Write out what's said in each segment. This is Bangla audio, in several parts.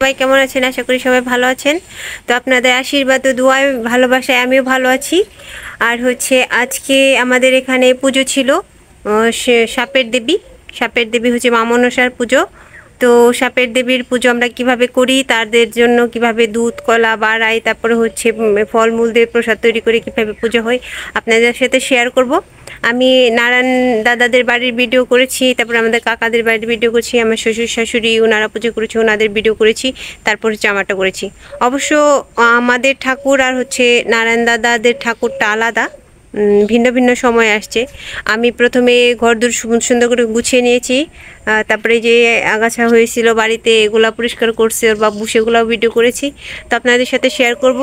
সবাই কেমন আছেন? আশা করি সবাই ভালো আছেন। তো আপনাদের আশীর্বাদ ও দোয়ায় ভালোবাসায় আমিও ভালো আছি। আর আজকে আমাদের এখানে পুজো ছিল, সাপের দেবী হচ্ছে মা মনসার পুজো। তো সাপের দেবীর পুজো আমরা কিভাবে করি, তাদের জন্য কিভাবে দুধ কলা বাড়াই, তারপরে ফলমূল দিয়ে প্রসাদ তৈরি করে কিভাবে পুজো হয় আপনাদের সাথে শেয়ার করব। আমি নারায়ণ দাদাদের বাড়ির ভিডিও করেছি, তারপর আমাদের কাকাদের বাড়ির ভিডিও করেছি, আমার শ্বশুর শাশুড়ি ওনারা পুজো করেছে ওনাদের ভিডিও করেছি, তারপর আমারটা করেছি। অবশ্য আমাদের ঠাকুর আর নারায়ণ দাদাদের ঠাকুরটা আলাদা, ভিন্ন ভিন্ন সময় আসছে। আমি প্রথমে ঘরদোর সুন্দর করে গুছিয়ে নিয়েছি, তারপরে যে আগাছা হয়েছিল বাড়িতে এগুলা পরিষ্কার করছে ওর বাবু, সেগুলোও ভিডিও করেছি। তো আপনাদের সাথে শেয়ার করব।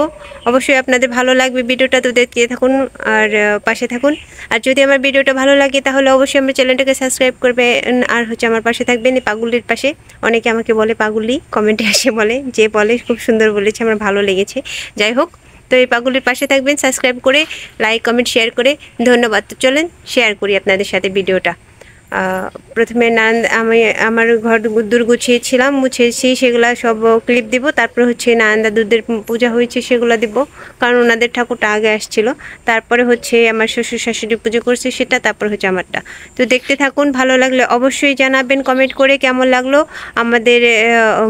অবশ্যই আপনাদের ভালো লাগবে ভিডিওটা, তো দেখতে থাকুন আর পাশে থাকুন। আর যদি আমার ভিডিওটা ভালো লাগে তাহলে অবশ্যই আমার চ্যানেলটাকে সাবস্ক্রাইব করবেন, আর আমার পাশে থাকবেন এই পাগুলির পাশে। অনেকে আমাকে বলে পাগুলি, কমেন্টে এসে বলে, যে বলে খুব সুন্দর বলেছে, আমার ভালো লেগেছে। যাই হোক, তো এই পাগুলির পাশে থাকবেন সাবস্ক্রাইব করে, লাইক কমেন্ট শেয়ার করে। ধন্যবাদ। তো চলেন শেয়ার করি আপনাদের সাথে ভিডিওটা। প্রথমে আমি আমার ঘর দূর গুছিয়েছিলাম, মুছেছি, সেগুলো সব ক্লিপ দিব। তারপর নারায়ণ দাদুদের পূজা হয়েছে সেগুলো দিব, কারণ ওনাদের ঠাকুরটা আগে আসছিল। তারপরে আমার শ্বশুর শাশুড়ি পুজো করছে সেটা, তারপর আমারটা। তো দেখতে থাকুন, ভালো লাগলে অবশ্যই জানাবেন কমেন্ট করে কেমন লাগলো, আমাদের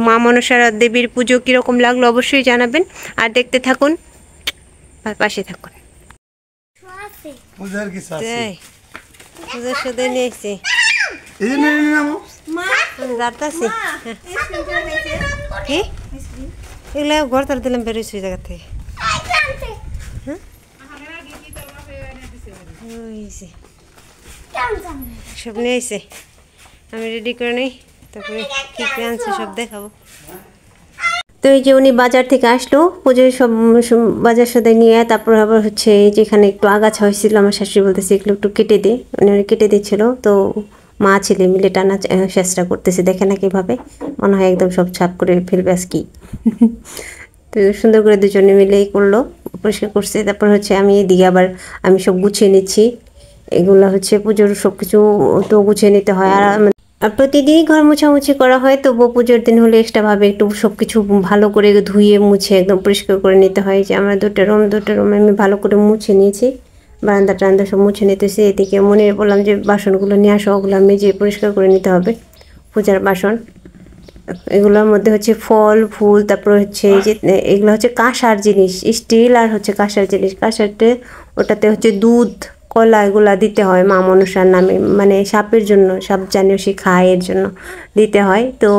মা মনসা দেবীর পুজো কীরকম লাগলো অবশ্যই জানাবেন। আর দেখতে থাকুন, পাশে থাকুন। পূজার সাথে নিয়ে এসছি, কি এগুলো ঘর তার দিলাম, বেরোইছি ওই জায়গা থেকে। সব নিয়ে এসে আমি রেডি করে নিই, তারপরে কি কি আনছে সব দেখাবো। তো এই যে উনি বাজার থেকে আসলো, পুজোর সব বাজার সাথে নিয়ে, তারপর আবার যেখানে একটু আগাছা হয়েছিল আমার শাশুড়ি বলতেছে এগুলো একটু কেটে দে, উনি কেটে দিচ্ছিল। তো মা ছেলে মিলে টানা চেষ্টা করতেছে, দেখে না কীভাবে, মনে হয় একদম সব ছাপ করে ফেলবে আজকে। তো সুন্দর করে দুজনে মিলেই করলো, পরিষ্কার করছে। তারপর আমি এদিকে আবার আমি সব গুছিয়ে নিচ্ছি, এগুলো পুজোর সব কিছু তো গুছিয়ে নিতে হয়। আর প্রতিদিনই ঘর মোছামুছি করা হয়, তবু পুজোর দিন হলে এক্সট্রাভাবে একটু সব কিছু ভালো করে ধুয়ে মুছে একদম পরিষ্কার করে নিতে হয়। যে আমার দুটো রুম আমি ভালো করে মুছে নিয়েছি, বারান্দা টান্দা সব মুছে নিতেছি। এদিকে মনে বললাম যে বাসনগুলো নিয়ে আসো, ওগুলো মেজে পরিষ্কার করে নিতে হবে, পূজার বাসন। এগুলোর মধ্যে ফল ফুল, তারপর যে এগুলো কাঁসার জিনিস, স্টিল আর কাঁসার জিনিস। কাঁসারটা ওটাতে দুধ কলা এগুলা দিতে হয় মা মনসার নামে, মানে সাপের জন্য, সাপ জানিও সে খায়, এর জন্য দিতে হয়। তো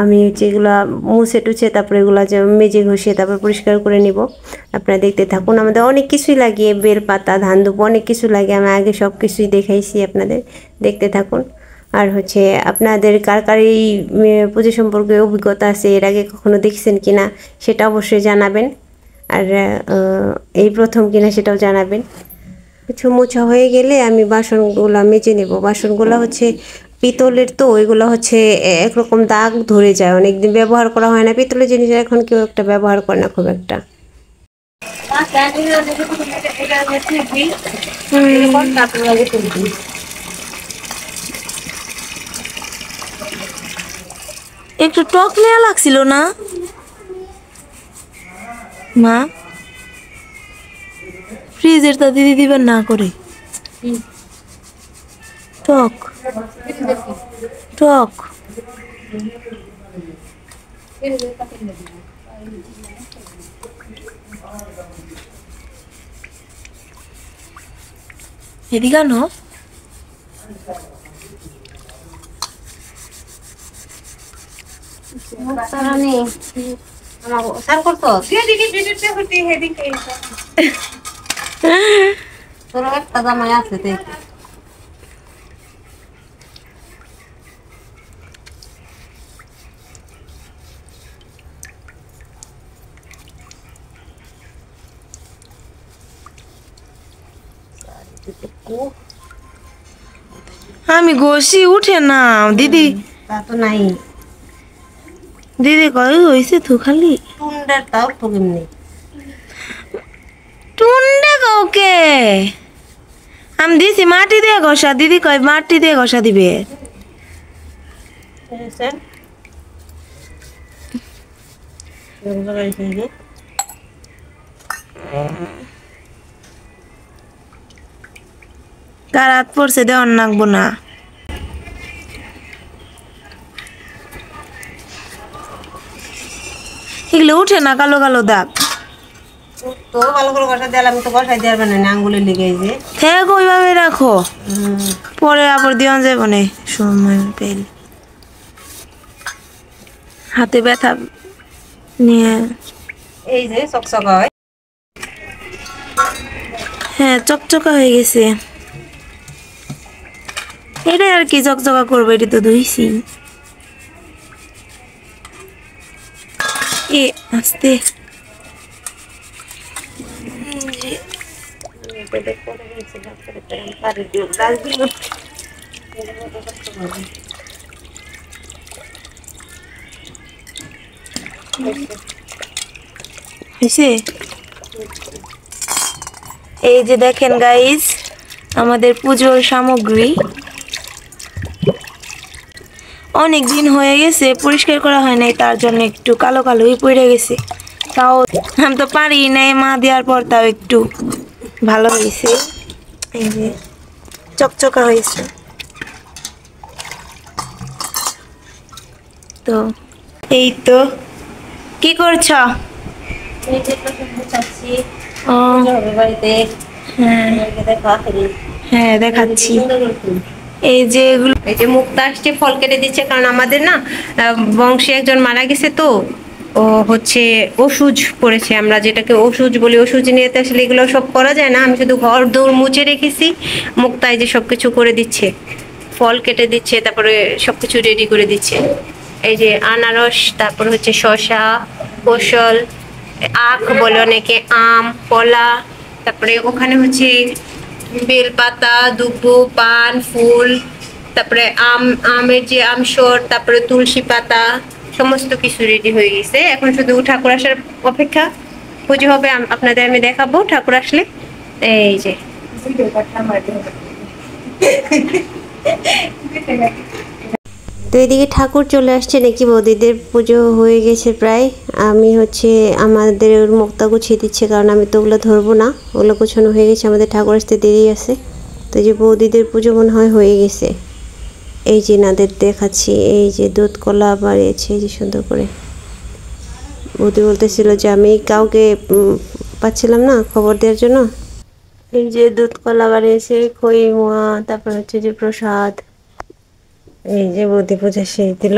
আমি এগুলা মুছে টুছে তারপরে এগুলা মেজে ঘষে তারপর পরিষ্কার করে নিব। আপনারা দেখতে থাকুন। আমাদের অনেক কিছুই লাগে, বেল পাতা ধান ধূপ অনেক কিছু লাগে, আমি আগে সব কিছুই দেখাইছি আপনাদের, দেখতে থাকুন। আর আপনাদের কার কার এই পুজো সম্পর্কে অভিজ্ঞতা আছে, এর আগে কখনো দেখছেন কিনা সেটা অবশ্যই জানাবেন। আর এই প্রথম কিনা সেটাও জানাবেন। কিছু মোছা হয়ে গেলে আমি বাসনগুলো মেজে নেব। বাসনগুলো পিতলের, তো এগুলো একরকম দাগ ধরে যায়, অনেকদিন ব্যবহার করা হয় না। পিতলের জিনিস এখন কেউ একটা ব্যবহার করে না খুব একটা। একটু টক নেওয়া লাগছিল না মা? ফ্রিজের তা দিদি দিবেন না করে টক টক এদিকে আনো। আমি ঘষি উঠে না দিদি, তা তো নাই দিদি কয় হয়েছে তো খালি টুন্ডার, তাও তো কেমনি টুন্ডা কাউকে আমি দিছি মাটি দিয়ে ঘষা, দিদি কয় মাটি দিয়ে ঘষা দিবে। কার হাত পড়ছে দেওয়ার নাকবো না। এগুলো উঠে না, কালো কালো দাগ। তো ভালো করে কষা দিলাম, আমি তো কষাই দেওয়ার মানে না, আঙ্গুলে লেগে যে। হ্যাঁ, ওইভাবে রাখো, পরে আবার দেওয়া যাবে না সময় পেলে। হাতে ব্যথা নিয়ে এই যে চকচকা হয়। হ্যাঁ, চকচকা হয়ে গেছে। এটা আর কি চকচকা করবো, এটা তো ধুইছি। এ আস্তে হয়েছে। এই যে দেখেন গাইস, আমাদের পুজোর সামগ্রী। অনেক দিন হয়ে গেছে, পরিষ্কার করা হয় নাই, তার জন্য একটু কালো কালোই পড়ে গেছে। তাও আমি তো পারি নাই, মা দেওয়ার পর তাও একটু ভালো হয়েছে। এই যে চকচকা হয়েছে। তো এই তো, কি করছ? ও, হ্যাঁ হ্যাঁ, দেখাচ্ছি। এই যে এগুলো, এই যে মুক্তা আসছে, ফল কেটে দিচ্ছে, কারণ আমাদের না বংশে একজন মারা গেছে, তো ও হচ্ছে ওষুধ পড়েছে, আমরা যেটাকে ওষুধ বলি। ওষুধ নিয়ে তো আসলে এগুলো সব করা যায় না, আমি শুধু ঘর দৌড় মুছে রেখেছি। মুক্তায় যে সবকিছু করে দিচ্ছে, ফল কেটে দিচ্ছে, তারপরে সবকিছু রেডি করে দিচ্ছে। এই যে আনারস, তারপর হচ্ছে শসা, ফসল, আখ বলে অনেকে, আম, কলা, তারপরে ওখানে হচ্ছে বেলপাতা, দুব্বো, পান, ফুল, তারপরে আমের যে আমসর, তারপরে তুলসী পাতা, সমস্ত কিছু রেডি হয়ে গেছে। এখন শুধু ঠাকুর আসার অপেক্ষা। পুজো হবে, আপনাদের আমি দেখাবো ঠাকুর আসলে। এই যে তো এদিকে ঠাকুর চলে আসছে নাকি, বৌদিদের পুজো হয়ে গেছে প্রায়। আমি হচ্ছে আমাদের মুক্তা গুছিয়ে দিচ্ছে, কারণ আমি তো ওগুলো ধরবো না, ওগুলো গোছানো হয়ে গেছে, আমাদের ঠাকুর আসতে দেরি আছে। তো এই যে বৌদিদের পুজো মনে হয় হয়ে গেছে। এই যে নাদের দেখাচ্ছি, এই যে দুধ কলা বাড়িয়েছে, এই যে সুন্দর করে। বৌদি বলতেছিল যে আমি কাউকে পাচ্ছিলাম না খবর দেওয়ার জন্য। এই যে দুধ কলা বাড়িয়েছে, খই মোয়া, তারপর হচ্ছে যে প্রসাদ। এই যে বৌদি পূজা সেই দিল।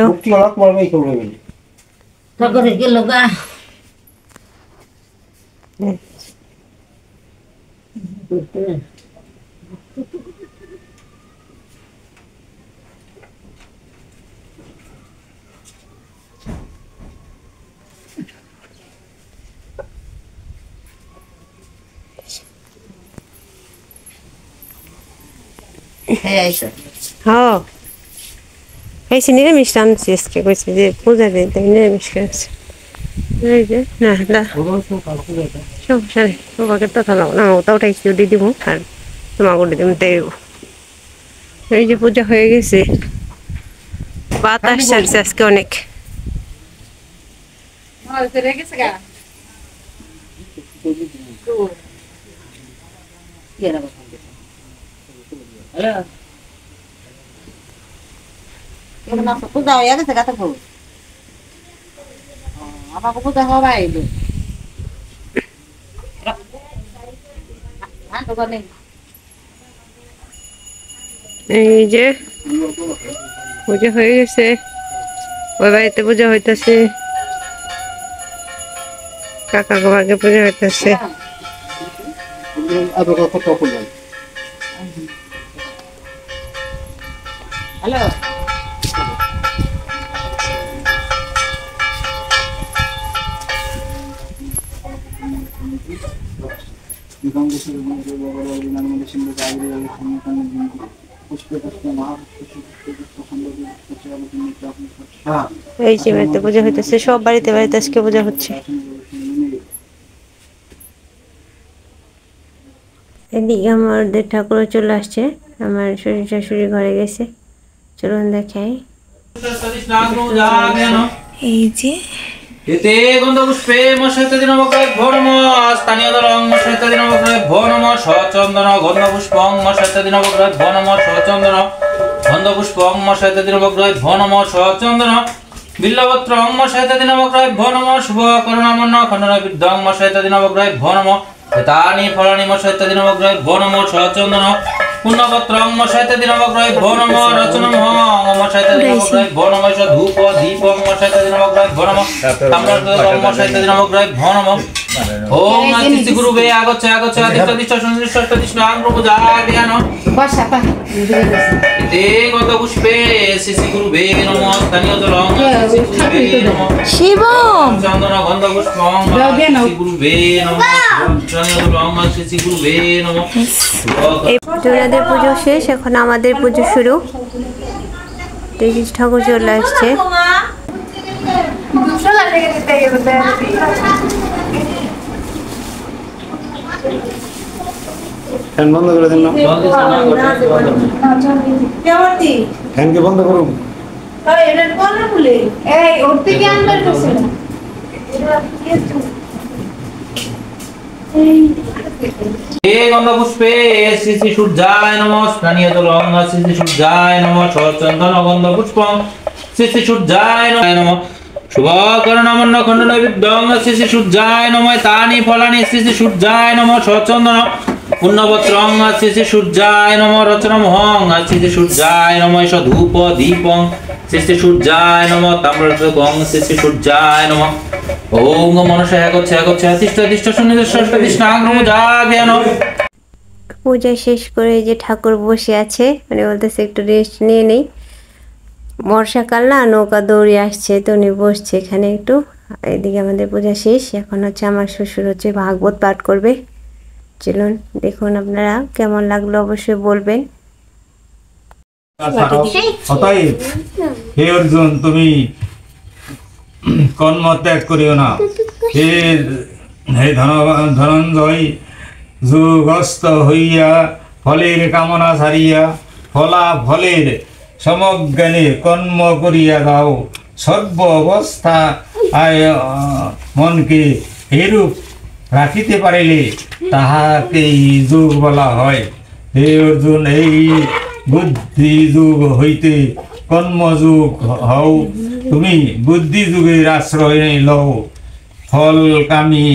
হ্যাঁ, খাইছি, নিরামিষ আনছি আজকে, কইছি যে পূজা দিন তাই নিরামিষ খাইছি। এই যে না সমস্যা নেই, তোমাকে তো থাকলাম না, ওটাও উঠাইছি, দিয়ে দিব আর তোমাকে দিয়ে দিব, দেব। এই যে পূজা হয়ে গেছে, বাতাস ছাড়ছে আজকে অনেক। পূজা হয়ে গেছে গাতে ফুল আমাকে পূজা হওয়া এলো এই যে পূজা হয়ে গেছে, ওই বাড়িতে পূজা হইতেছে, কাকা বাবাকে পূজা হইতেছে। হ্যালো এই যে বাড়িতে পূজা হইতেছে, সব বাড়িতে বাড়িতে আজকে পূজা হচ্ছে। এদিকে আমাদের ঠাকুর চলে আসছে, আমার শ্বশুর শাশুড়ি ঘরে গেছে, চলুন দেখাই। এই যে এতে গন্ধপুষ্পে মশাইত্যাদি নবগ্রহেভ্যো নমঃ স্থানীয় দলং মশাইত্যাদি নবগ্রহেভ্যো নমঃ সচন্দন গন্ধপুষ্পং মশাইত্যাদি নবগ্রহেভ্যো নমঃ সচন্দন গন্ধপুষ্পং মশাইত্যাদি নবগ্রহেভ্যো নমঃ সচন্দন বিল্লপত্রং মশাইত্যাদি নবগ্রহেভ্যো নমঃ শুভকরণামন্য খণ্ডনবিদ্ধং মশাইত্যাদি নবগ্রহেভ্যো নমঃ এতানি ফলানি মশাইত্যাদি নবগ্রহেভ্যো নমঃ সচন্দন পুণ্যপত্রং মশাইত্যাদি নবগ্রহেভ্যো নমঃ রচনমহং মশাইত্যাদি নবগ্রহেভ্যো নমঃ ধূপ দীপং মশাইত্যাদি নবগ্রহেভ্যো নমঃ তাম্রদ্বয়ং মশাইত্যাদি নবগ্রহেভ্যো নমঃ ওম নমঃ গুরুবে আগচ্ছ আগচ্ছ আদিত্য সুনির্দিষ্ট আগ্রপূজাদিয়ান বসাপা তে গন্ধপুষ্পে শ্রী গুরুবে নমঃ স্থানীয় দলং শ্রী গুরুবে নমঃ শিবম চন্দন গন্ধপুষ্পং শ্রী গুরুবে নমঃ স্থানীয় দলং শ্রী গুরুবে নমঃ ওনাদের পুজো শেষ, এখন আমাদের পুজো শুরু। দেখি ঠাকুর চলে আসছে। ফ্যান বন্ধ করে দিন না, ফ্যানকে বন্ধ করুন। হে গন্ধপুষ্পে শ্রী শ্রী সূর্যায় নমঃ স্থানীয় দলং শ্রী শ্রী সূর্যায় নমঃ সচন্দন গন্ধপুষ্পং শ্রী শ্রী সূর্যায় নমঃ শুভকরণামন্য খণ্ডনবিদ্ধং শ্রী শ্রী সূর্যায় নমঃ তানি ফলানি শ্রী শ্রী সূর্যায় নমঃ সচন্দন পুণ্যপত্রং শ্রী শ্রী সূর্যায় নমঃ রচনমহং শ্রী শ্রী সূর্যায় নমঃ ধূপ দীপং শ্রী শ্রী সূর্যায় নমঃ তাম্রদ্বয়ং শ্রী শ্রী সূর্যায় নমঃ ওম মনসা একচ্ছে একচ্ছে তিষ্ঠ তিষ্ঠ সুনির্দিষ্ট আগ্রপূজাদিয়ান পূজা শেষ করে এই যে ঠাকুর বসে আছে, মানে বলতেছে একটু রেস্ট নিয়ে নেই। বর্ষাকাল না, নৌকা দৌড়ে আসছে, তো উনি বসছে এখানে একটু। এদিকে আমাদের পূজা শেষ, এখন হচ্ছে আমার শ্বশুর হচ্ছে ভাগবত পাঠ করবে। চলুন দেখুন আপনারা কেমন লাগলো অবশ্যই বলবেন। অতএব হে অর্জুন, তুমি কর্ম ত্যাগ করিও না। হে হে ধনঞ্জয়, যুগস্থ হইয়া ফলের কামনা ছাড়িয়া ফলাফলের সমজ্ঞানে কর্ম করিয়া দাও। সর্ব অবস্থা মনকে এরূপ রাখিতে পারিলে তাহাকেই যোগ বলা হয়। হে অর্জুন, এই বুদ্ধি যুগ হইতে কর্মযুগ হও। তুমি বুদ্ধি যুগের আশ্রয় লও। ফলকামী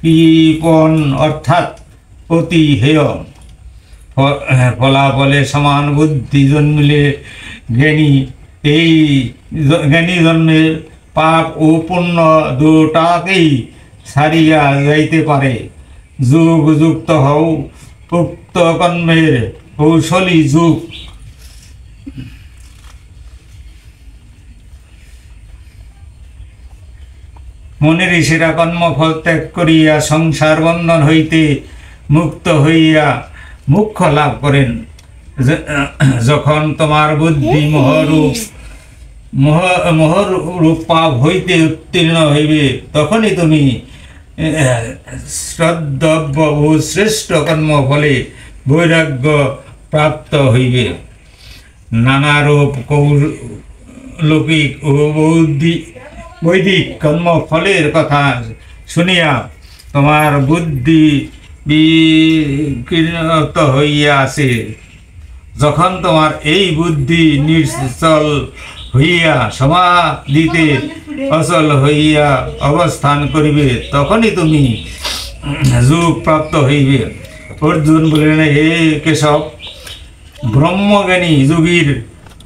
কৃপণ অর্থাৎ অতি হেয়। ফলাফলে সমান বুদ্ধি জন্মিলে এই জ্ঞানী জন্মের পাপ ও পুণ্য দুটাকেই ছাড়িয়া যাইতে পারে। যুক্ত হও উক্ত কর্মের কৌশলী যুগ। মনের ঋষিরা কর্মফল ত্যাগ করিয়া সংসার বন্ধন হইতে মুক্ত হইয়া মোক্ষ লাভ করেন। যখন তোমার বুদ্ধি মোহরূপ পাপ হইতে উত্তীর্ণ হইবে, তখনই তুমি শ্রদ্ধব্য ও শ্রেষ্ঠ কর্মফলে বৈরাগ্য প্রাপ্ত হইবে। নানারূপ লৌকিক ও বৈদিক কর্মফলের কথা শুনিয়া তোমার বুদ্ধি বিকৃত হইয়া আছে। যখন তোমার এই বুদ্ধি নিশ্চল হইয়া সমাধিতে অচল হইয়া অবস্থান করিবে, তখনই তুমি যোগ প্রাপ্ত হইবে। অর্জুন বললেন, হে কেশব, ব্রহ্মজ্ঞানী যোগীর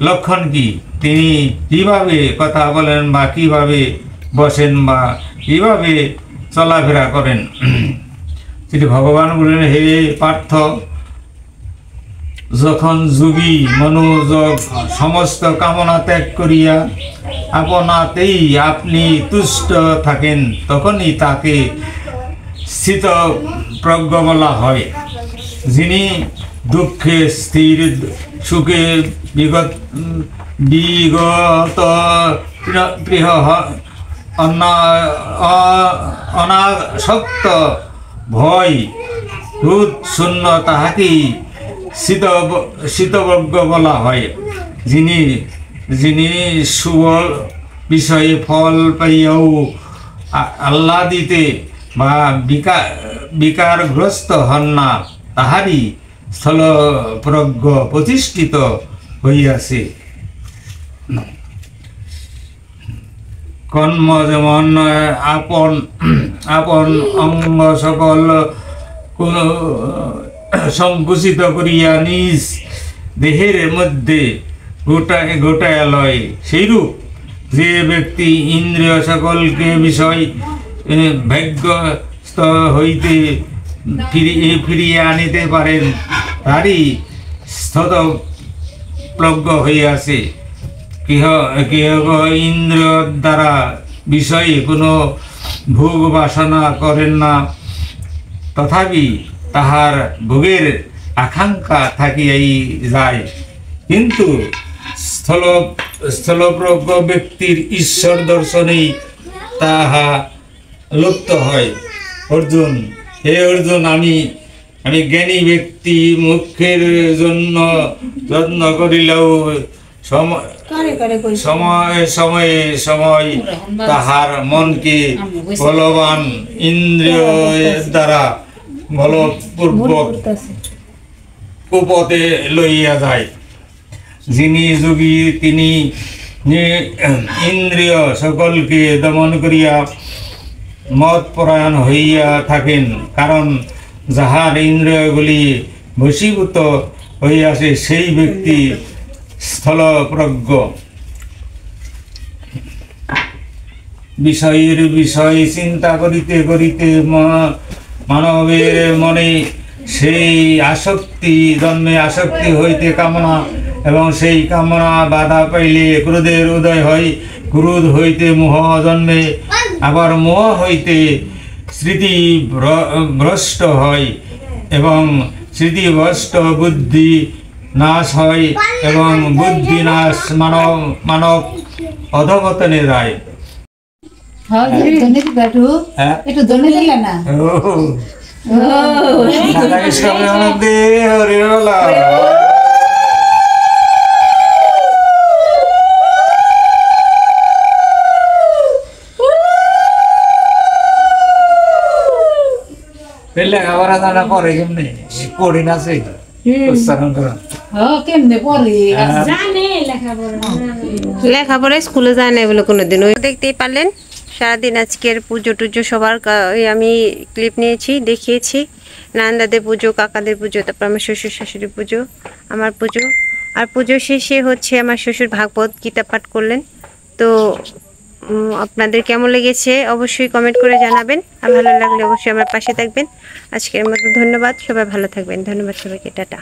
লক্ষণ কি? তিনি কিভাবে কথা বলেন বা কিভাবে বসেন বা কিভাবে চলাফেরা করেন? তিনি ভগবান বললেন, হে পার্থ, যখন যোগী মনোযোগ সমস্ত কামনা ত্যাগ করিয়া আপনাতেই আপনি তুষ্ট থাকেন, তখনই তাকে স্থিতপ্রজ্ঞ বলা হয়। যিনি দুঃখে স্থির, সুখে বিগত প্রিয় অনাসক্ত, ভয় ক্রোধ শূন্য, তাহাকেই স্থিতপ্রজ্ঞ বলা হয়। যিনি শুভ বিষয়ে ফল পাইয়াও আহ্লাদিতে বা বিকারগ্রস্ত হন না, তাহারই স্থলপ্রজ্ঞ প্রতিষ্ঠিত হইয়াছে। কর্ম যেমন আপন আপন অঙ্গ সকল কোন সংকুচিত করিয়া নিজ দেহের মধ্যে গোটায় লয়, সেইরূপ যে ব্যক্তি ইন্দ্রিয় সকলকে বিষয় ভাগ্যস্থ হইতে ফিরিয়ে আনিতে পারেন, তারই স্থতপ্রজ্ঞ হইয়াছে। কেহ ইন্দ্রিয় দ্বারা বিষয়ে কোনো ভোগ বাসনা করেন না, তথাপি তাহার ভোগের আকাঙ্ক্ষা থাকিয়াই যায়। কিন্তু স্থলপ্রজ্ঞ ব্যক্তির ঈশ্বর দর্শনেই তাহা লুপ্ত হয়। অর্জুন, হে অর্জুন, আমি জ্ঞানী ব্যক্তি মুখ্যের জন্য যত্ন করিলেও সময় তাহার মনকে বলবান ইন্দ্রিয় দ্বারা বলপূর্বক কুপথে লইয়া যায়। যিনি যোগী তিনি ইন্দ্রিয় সকলকে দমন করিয়া মতপরায়ণ হইয়া থাকেন, কারণ যাহার ইন্দ্রিয়গুলি বশীভূত হইয়াছে সেই ব্যক্তি স্থলপ্রজ্ঞ। বিষয়ের বিষয় চিন্তা করিতে করিতে মানবের মনে সেই আসক্তি জন্মে, আসক্তি হইতে কামনা, এবং সেই কামনা বাধা পাইলে ক্রোধের উদয় হয়, ক্রোধ হইতে মোহ জন্মে, আবার মোহ হইতে স্মৃতি ভ্রষ্ট হয়, এবং স্মৃতিভ্রষ্ট বুদ্ধি নাশ হয়, এবং বুদ্ধি নাশ মানব অধঃপতনে যায়। একটু ধনে দিলে না লেখাপড়া জানা পরে কেমনি পড়ি না সেই উচ্চারণ করা কেমনে পরে লেখাপড়া স্কুলে যায় না বলে কোনোদিন। ওই দেখতেই পারলেন সারাদিন আজকের পুজো টুজো সবার আমি ক্লিপ নিয়েছি, দেখিয়েছি। নান্দাদের পুজো, কাকাদের পুজো, তারপর আমার শ্বশুর শাশুড়ি পুজো, আমার পুজো। আর পুজো শেষে হচ্ছে আমার শ্বশুর ভাগবত গীতা পাঠ করলেন। তো আপনাদের কেমন লেগেছে অবশ্যই কমেন্ট করে জানাবেন, আর ভালো লাগলে অবশ্যই আমার পাশে থাকবেন। আজকের মতো ধন্যবাদ, সবাই ভালো থাকবেন। ধন্যবাদ সবাইকে, টাটা।